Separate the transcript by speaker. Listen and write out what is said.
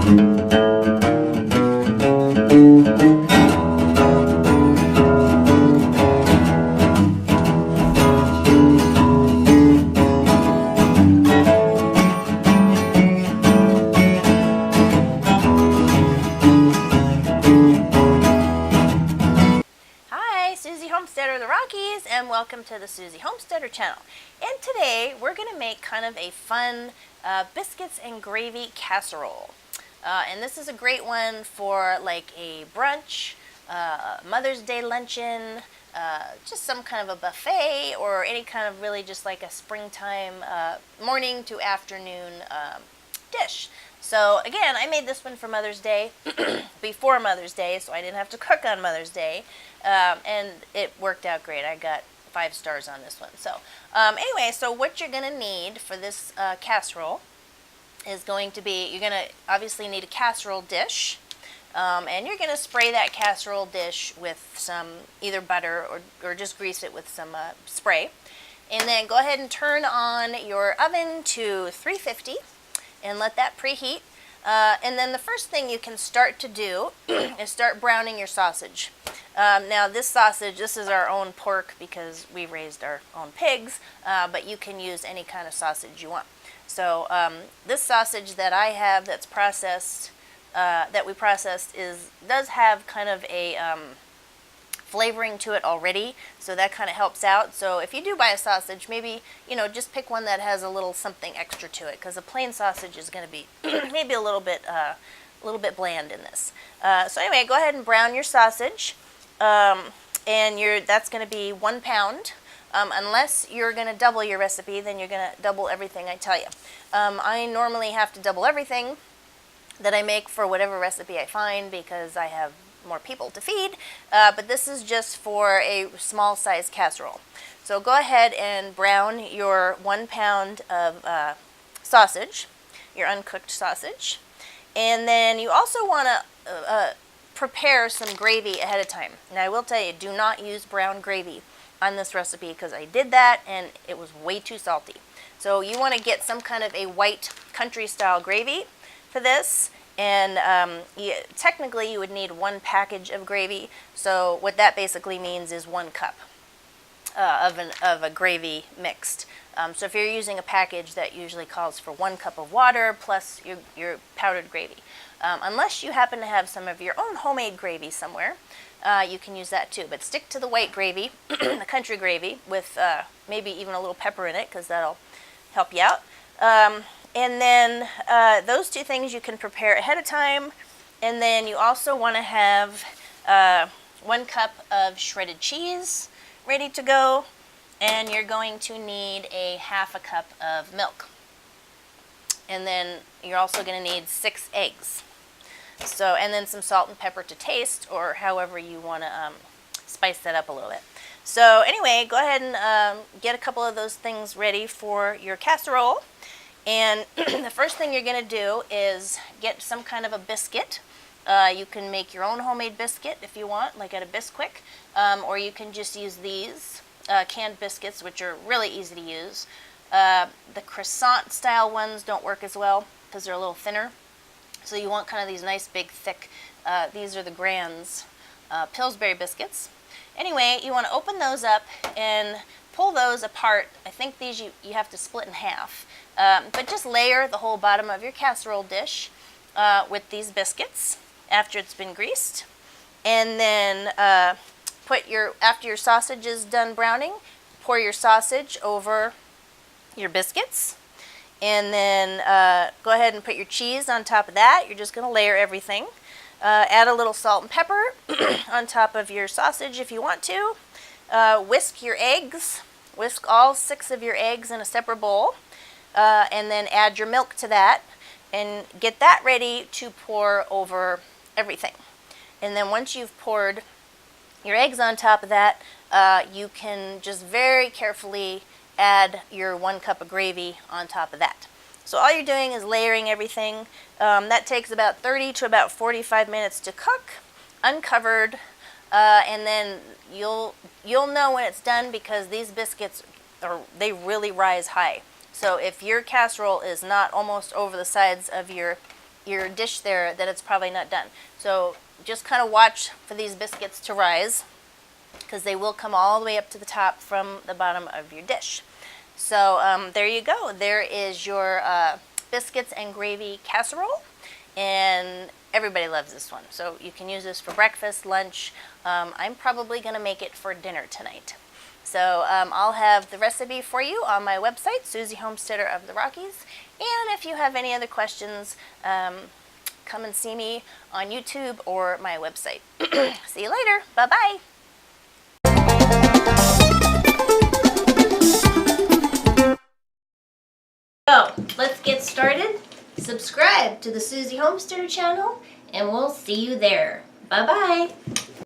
Speaker 1: Homesteader the Rockies, and welcome to the Susie Homesteader channel. And today we're going to make kind of a fun biscuits and gravy casserole. And this is a great one for like a brunch, Mother's Day luncheon, just some kind of a buffet, or any kind of really just like a springtime morning to afternoon dish. So again, I made this one for Mother's Day, before Mother's Day, so I didn't have to cook on Mother's Day, and it worked out great. I got 5 stars on this one. So anyway, so what you're going to need for this casserole is going to be, you're going to obviously need a casserole dish, and you're going to spray that casserole dish with some either butter or just grease it with some spray. And then go ahead and turn on your oven to 350 and let that preheat. And then the first thing you can start to do is start browning your sausage. Now this sausage, this is our own pork because we raised our own pigs, but you can use any kind of sausage you want. So this sausage that I have that's processed, that we processed, does have kind of a flavoring to it already, so that kind of helps out. So if you do buy a sausage, maybe, you know, just pick one that has a little something extra to it, because a plain sausage is going to be maybe a little bit bland in this. So anyway, go ahead and brown your sausage, and that's going to be 1 pound. Unless you're going to double your recipe, then you're going to double everything I tell you. I normally have to double everything that I make for whatever recipe I find because I have more people to feed, but this is just for a small size casserole. So go ahead and brown your 1 pound of sausage, your uncooked sausage, and then you also want to prepare some gravy ahead of time. Now I will tell you, do not use brown gravy on this recipe because I did that and it was way too salty. So you want to get some kind of a white country style gravy for this. And technically you would need 1 package of gravy. So what that basically means is 1 cup of a gravy mixed. So if you're using a package, that usually calls for 1 cup of water plus your powdered gravy. Unless you happen to have some of your own homemade gravy somewhere, you can use that too. But stick to the white gravy, the country gravy, with maybe even a little pepper in it, because that'll help you out. And then those 2 things you can prepare ahead of time. And then you also want to have 1 cup of shredded cheese ready to go. And you're going to need a ½ a cup of milk. And then you're also going to need 6 eggs. So, and then some salt and pepper to taste, or however you want to spice that up a little bit. So anyway, go ahead and get a couple of those things ready for your casserole. And the first thing you're going to do is get some kind of a biscuit. You can make your own homemade biscuit if you want, like at a Bisquick, or you can just use these canned biscuits, which are really easy to use. The croissant style ones don't work as well because they're a little thinner. So you want kind of these nice big thick, these are the Grand's Pillsbury biscuits. Anyway, you want to open those up and pull those apart. I think these you have to split in half. But just layer the whole bottom of your casserole dish with these biscuits after it's been greased. And then after your sausage is done browning, pour your sausage over your biscuits. And then go ahead and put your cheese on top of that. You're just going to layer everything. Add a little salt and pepper on top of your sausage if you want to. Whisk your eggs. Whisk all 6 of your eggs in a separate bowl. And then add your milk to that and get that ready to pour over everything. And then once you've poured your eggs on top of that, you can just very carefully add your 1 cup of gravy on top of that. So all you're doing is layering everything. That takes about 30 to about 45 minutes to cook, uncovered, and then you'll know when it's done because these biscuits they really rise high. So if your casserole is not almost over the sides of your your dish there that it's probably not done. So just kind of watch for these biscuits to rise, because they will come all the way up to the top from the bottom of your dish. So there you go. There is your biscuits and gravy casserole, and everybody loves this one. So you can use this for breakfast, lunch. I'm probably going to make it for dinner tonight. So I'll have the recipe for you on my website, Susie Homesteader of the Rockies. And if you have any other questions, come and see me on YouTube or my website. See you later. Bye-bye. So let's get started. Subscribe to the Susie Homesteader channel, and we'll see you there. Bye-bye.